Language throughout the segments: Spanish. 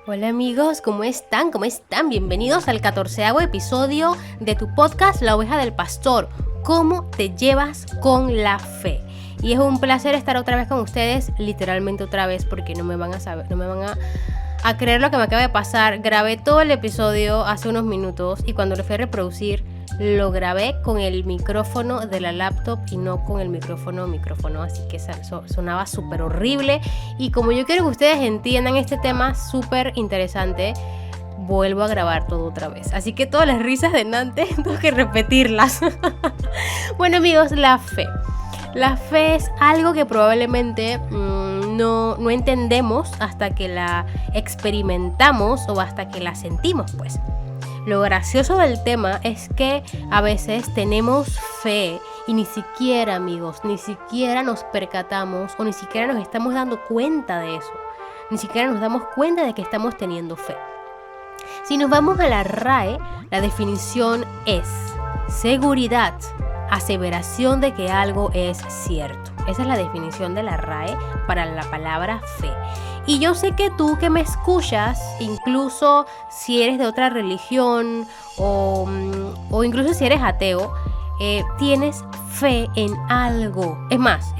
Hola amigos, ¿cómo están? ¿Cómo están? Bienvenidos al 14º episodio de tu podcast La Oveja del Pastor. ¿Cómo te llevas con la fe? Y es un placer estar otra vez con ustedes, literalmente otra vez, porque no me van a creer lo que me acaba de pasar. Grabé todo el episodio hace unos minutos y cuando lo fui a reproducir, lo grabé con el micrófono de la laptop y no con el micrófono, así que sonaba súper horrible. Y como yo quiero que ustedes entiendan este tema súper interesante, vuelvo a grabar todo otra vez. Así que todas las risas de Nantes tengo que repetirlas. Bueno amigos, la fe. La fe es algo que probablemente no entendemos hasta que la experimentamos o hasta que la sentimos, pues. Lo gracioso del tema es que a veces tenemos fe y ni siquiera, amigos, ni siquiera nos percatamos o ni siquiera nos estamos dando cuenta de eso. Ni siquiera nos damos cuenta de que estamos teniendo fe. Si nos vamos a la RAE, la definición es seguridad, aseveración de que algo es cierto. Esa es la definición de la RAE para la palabra fe. Y yo sé que tú que me escuchas, incluso si eres de otra religión o incluso si eres ateo, tienes fe en algo. Es más,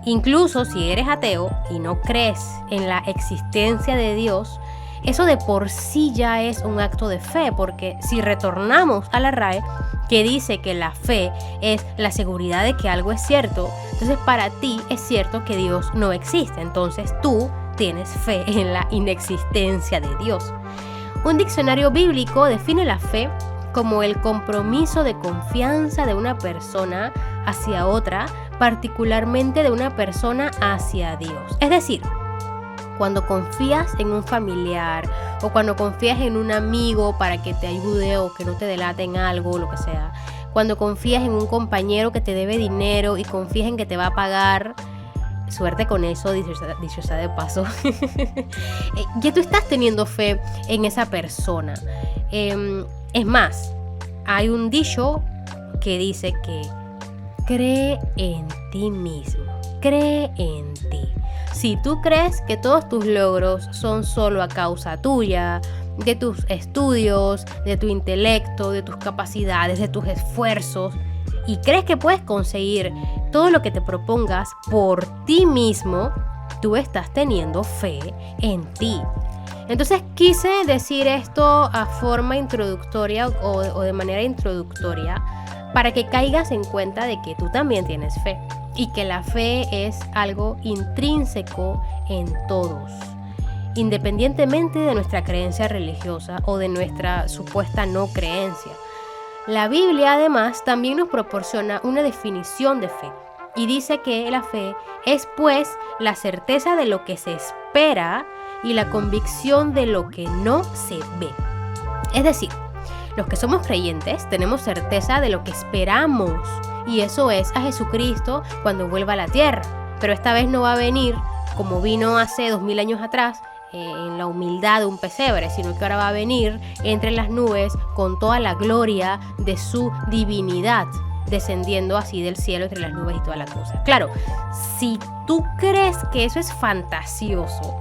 incluso si eres ateo y no crees en la existencia de Dios, eso de por sí ya es un acto de fe, porque si retornamos a la RAE, que dice que la fe es la seguridad de que algo es cierto, entonces para ti es cierto que Dios no existe, entonces tú tienes fe en la inexistencia de Dios. Un diccionario bíblico define la fe como el compromiso de confianza de una persona hacia otra, particularmente de una persona hacia Dios. Es decir, cuando confías en un familiar o cuando confías en un amigo para que te ayude o que no te delate en algo o lo que sea, cuando confías en un compañero que te debe dinero y confías en que te va a pagar, suerte con eso, dicho sea de paso, ya tú estás teniendo fe en esa persona. Es más, hay un dicho que dice que cree en ti mismo, cree en ti. Si tú crees que todos tus logros son solo a causa tuya, de tus estudios, de tu intelecto, de tus capacidades, de tus esfuerzos, y crees que puedes conseguir todo lo que te propongas por ti mismo, tú estás teniendo fe en ti. Entonces quise decir esto a forma introductoria o de manera introductoria para que caigas en cuenta de que tú también tienes fe y que la fe es algo intrínseco en todos, independientemente de nuestra creencia religiosa o de nuestra supuesta no creencia. La Biblia además también nos proporciona una definición de fe y dice que la fe es pues la certeza de lo que se espera y la convicción de lo que no se ve. Es decir, los que somos creyentes tenemos certeza de lo que esperamos y eso es a Jesucristo cuando vuelva a la tierra. Pero esta vez no va a venir como vino hace 2000 años atrás en la humildad de un pesebre, sino que ahora va a venir entre las nubes con toda la gloria de su divinidad, descendiendo así del cielo entre las nubes y toda la cosa. Claro, si tú crees que eso es fantasioso,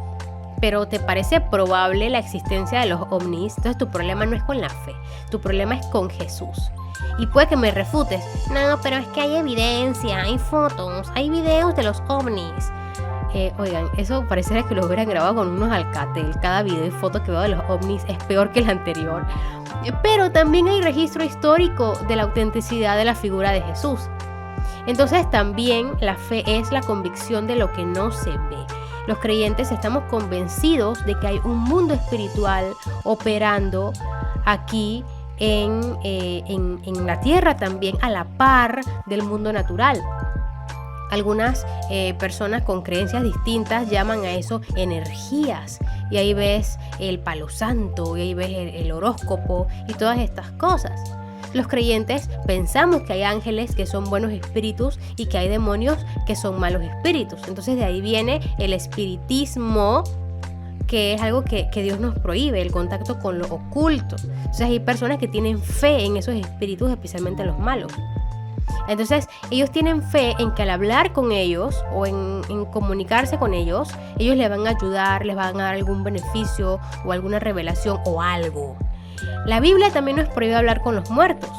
pero te parece probable la existencia de los ovnis, entonces tu problema no es con la fe, tu problema es con Jesús. Y puede que me refutes, no, pero es que hay evidencia, hay fotos, hay videos de los ovnis. Oigan, eso pareciera que lo hubieran grabado con unos Alcatel. Cada video y foto que veo de los ovnis es peor que el anterior. Pero también hay registro histórico de la autenticidad de la figura de Jesús. Entonces también la fe es la convicción de lo que no se ve. Los creyentes estamos convencidos de que hay un mundo espiritual operando aquí en la tierra también a la par del mundo natural. Algunas personas con creencias distintas llaman a eso energías y ahí ves el palo santo y ahí ves el horóscopo y todas estas cosas. Los creyentes pensamos que hay ángeles que son buenos espíritus y que hay demonios que son malos espíritus. Entonces de ahí viene el espiritismo, que es algo que Dios nos prohíbe, el contacto con lo oculto. Entonces hay personas que tienen fe en esos espíritus, especialmente los malos. Entonces ellos tienen fe en que al hablar con ellos o en comunicarse con ellos, ellos les van a ayudar, les van a dar algún beneficio o alguna revelación o algo. La Biblia también nos prohíbe hablar con los muertos,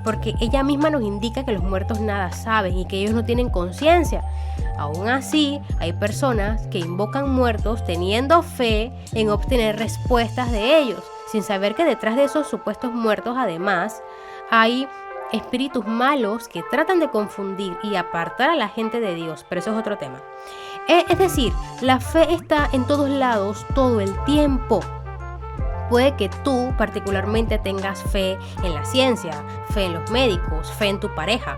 porque ella misma nos indica que los muertos nada saben y que ellos no tienen conciencia. Aún así, hay personas que invocan muertos teniendo fe en obtener respuestas de ellos, sin saber que detrás de esos supuestos muertos, además, hay espíritus malos que tratan de confundir y apartar a la gente de Dios, pero eso es otro tema. Es decir, la fe está en todos lados todo el tiempo. Puede que tú particularmente tengas fe en la ciencia, fe en los médicos, fe en tu pareja,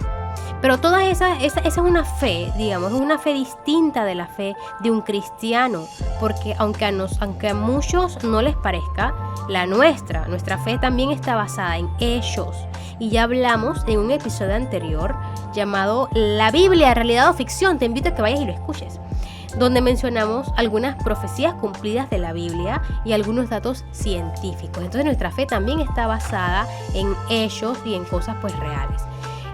pero toda esa es una fe, digamos, es una fe distinta de la fe de un cristiano, porque aunque a muchos no les parezca, nuestra fe también está basada en ellos. Y ya hablamos en un episodio anterior llamado La Biblia, realidad o ficción. Te invito a que vayas y lo escuches, donde mencionamos algunas profecías cumplidas de la Biblia y algunos datos científicos. Entonces nuestra fe también está basada en ellos y en cosas pues reales.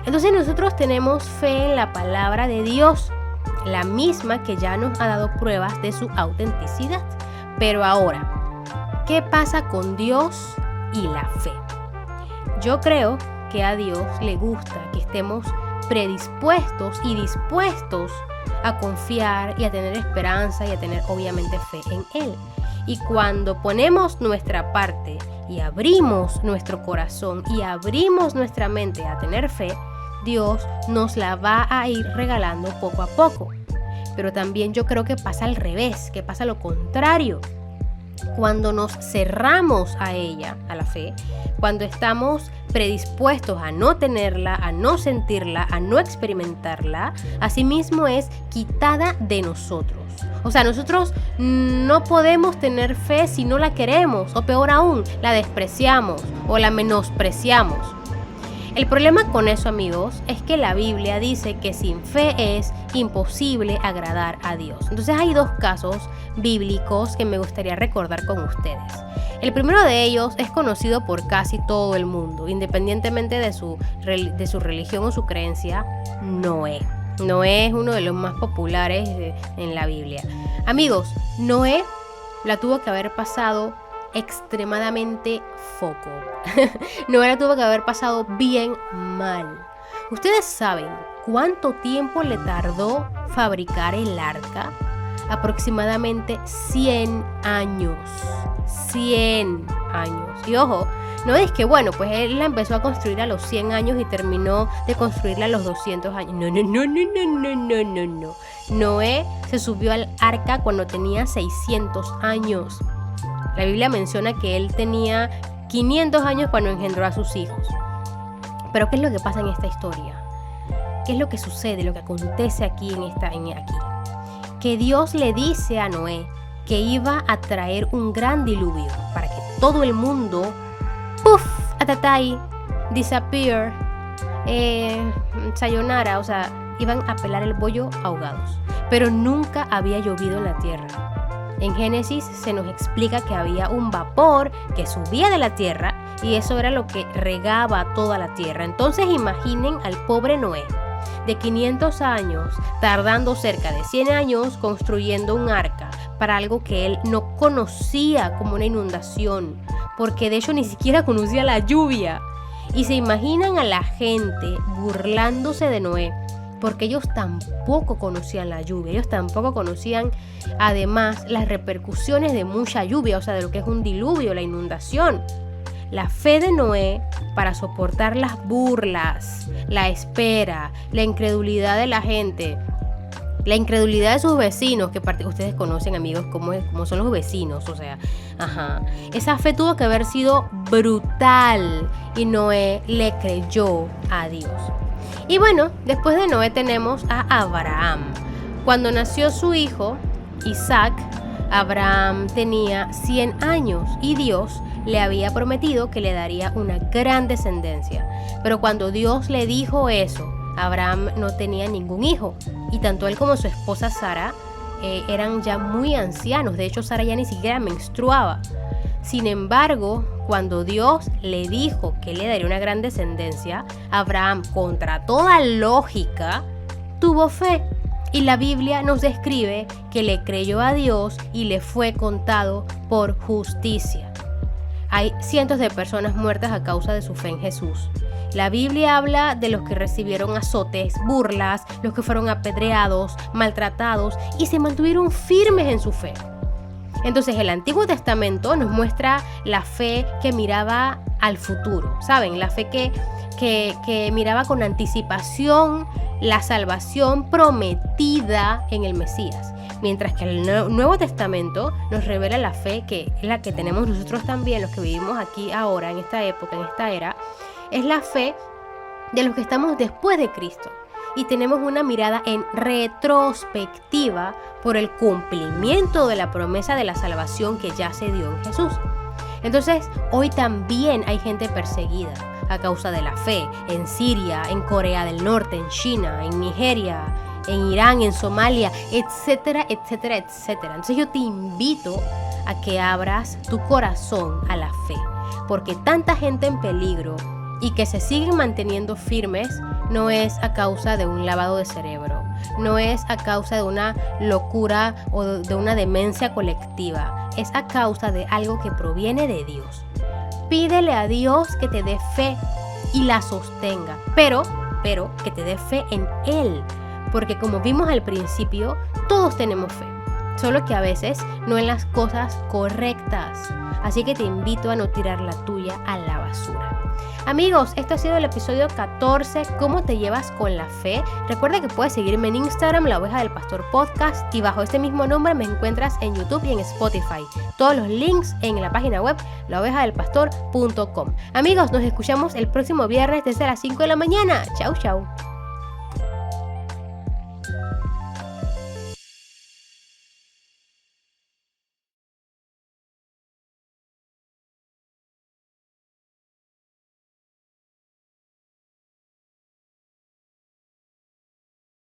Entonces nosotros tenemos fe en la palabra de Dios, la misma que ya nos ha dado pruebas de su autenticidad. Pero ahora, ¿qué pasa con Dios y la fe? Yo creo que a Dios le gusta que estemos predispuestos y dispuestos a confiar y a tener esperanza y a tener obviamente fe en Él. Y cuando ponemos nuestra parte y abrimos nuestro corazón y abrimos nuestra mente a tener fe, Dios nos la va a ir regalando poco a poco. Pero también yo creo que pasa al revés, que pasa lo contrario. Cuando nos cerramos a ella, a la fe, cuando estamos predispuestos a no tenerla, a no sentirla, a no experimentarla, asimismo es quitada de nosotros. O sea, nosotros no podemos tener fe si no la queremos, o peor aún, la despreciamos o la menospreciamos. El problema con eso, amigos, es que la Biblia dice que sin fe es imposible agradar a Dios. Entonces hay dos casos bíblicos que me gustaría recordar con ustedes. El primero de ellos es conocido por casi todo el mundo, independientemente de su religión o su creencia, Noé. Noé es uno de los más populares en la Biblia. Amigos, Noé la tuvo que haber pasado extremadamente foco. Noé la tuvo que haber pasado bien mal. ¿Ustedes saben cuánto tiempo le tardó fabricar el arca? Aproximadamente 100 años. 100 años. Y ojo, no es que bueno, pues él la empezó a construir a los 100 años y terminó de construirla a los 200 años. No. Noé se subió al arca cuando tenía 600 años. La Biblia menciona que él tenía 500 años cuando engendró a sus hijos. Pero ¿qué es lo que pasa en esta historia? ¿Qué es lo que sucede, lo que acontece aquí aquí? Que Dios le dice a Noé que iba a traer un gran diluvio para que todo el mundo, atatai, disappear, sayonara, o sea, iban a pelar el bollo ahogados. Pero nunca había llovido en la tierra. En Génesis se nos explica que había un vapor que subía de la tierra y eso era lo que regaba toda la tierra. Entonces imaginen al pobre Noé, de 500 años, tardando cerca de 100 años construyendo un arca para algo que él no conocía como una inundación, porque de hecho ni siquiera conocía la lluvia. Y se imaginan a la gente burlándose de Noé, porque ellos tampoco conocían la lluvia, ellos tampoco conocían además las repercusiones de mucha lluvia, o sea, de lo que es un diluvio, la inundación. La fe de Noé para soportar las burlas, la espera, la incredulidad de la gente, la incredulidad de sus vecinos, que ustedes conocen, amigos, cómo son los vecinos, o sea, esa fe tuvo que haber sido brutal y Noé le creyó a Dios. Y bueno, después de Noé tenemos a Abraham. Cuando nació su hijo, Isaac, Abraham tenía 100 años y Dios le había prometido que le daría una gran descendencia. Pero cuando Dios le dijo eso, Abraham no tenía ningún hijo. Y tanto él como su esposa Sara eran ya muy ancianos. De hecho, Sara ya ni siquiera menstruaba. Sin embargo, cuando Dios le dijo que le daría una gran descendencia, Abraham, contra toda lógica, tuvo fe. Y la Biblia nos describe que le creyó a Dios y le fue contado por justicia. Hay cientos de personas muertas a causa de su fe en Jesús. La Biblia habla de los que recibieron azotes, burlas, los que fueron apedreados, maltratados y se mantuvieron firmes en su fe. Entonces el Antiguo Testamento nos muestra la fe que miraba al futuro, ¿saben? La fe que miraba con anticipación la salvación prometida en el Mesías. Mientras que el Nuevo Testamento nos revela la fe que es la que tenemos nosotros también, los que vivimos aquí ahora, en esta época, en esta era, es la fe de los que estamos después de Cristo. Y tenemos una mirada en retrospectiva por el cumplimiento de la promesa de la salvación que ya se dio en Jesús. Entonces, hoy también hay gente perseguida a causa de la fe en Siria, en Corea del Norte, en China, en Nigeria, en Irán, en Somalia, etcétera, etcétera, etcétera. Entonces yo te invito a que abras tu corazón a la fe, porque tanta gente en peligro y que se siguen manteniendo firmes no es a causa de un lavado de cerebro, no es a causa de una locura o de una demencia colectiva, es a causa de algo que proviene de Dios. Pídele a Dios que te dé fe y la sostenga, pero que te dé fe en Él. Porque como vimos al principio, todos tenemos fe, solo que a veces no en las cosas correctas. Así que te invito a no tirar la tuya a la basura. Amigos, este ha sido el episodio 14, ¿cómo te llevas con la fe? Recuerda que puedes seguirme en Instagram, La Oveja del Pastor Podcast, y bajo este mismo nombre me encuentras en YouTube y en Spotify. Todos los links en la página web laovejadelpastor.com. Amigos, nos escuchamos el próximo viernes desde las 5 de la mañana. Chau, chau.